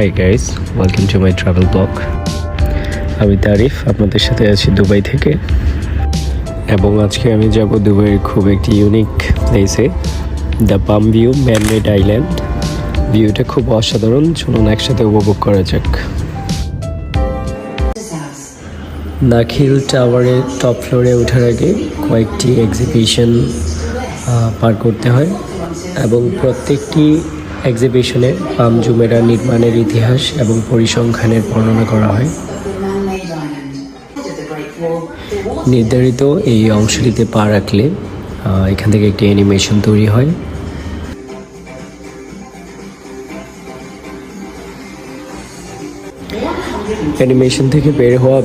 Hi guys, welcome to my travel blog. আমি তারিফ, আপনাদের সাথে আছি দুবাই থেকে। এবং আজকে আমি যাব দুবাইয়ের খুব একটি ইউনিক প্লেসে, the palm view man-made island. ভিউটা খুব অসাধারণ, চলুন একসাথে উপভোগ করা যাক। নাখিল টাওয়ারের টপ ফ্লোরে ওঠার আগে কয়েকটি এক্সিবিশন পার করতে হয় এবং প্রত্যেকটি এক্সিবিশনে পাম জুমেরা নির্মাণের ইতিহাস এবং পরিসংখ্যানের বর্ণনা করা হয়। নির্ধারিত এই অংশটিতে পা রাখলে এখান থেকে একটি অ্যানিমেশন তৈরি হয়। অ্যানিমেশন থেকে বের হওয়া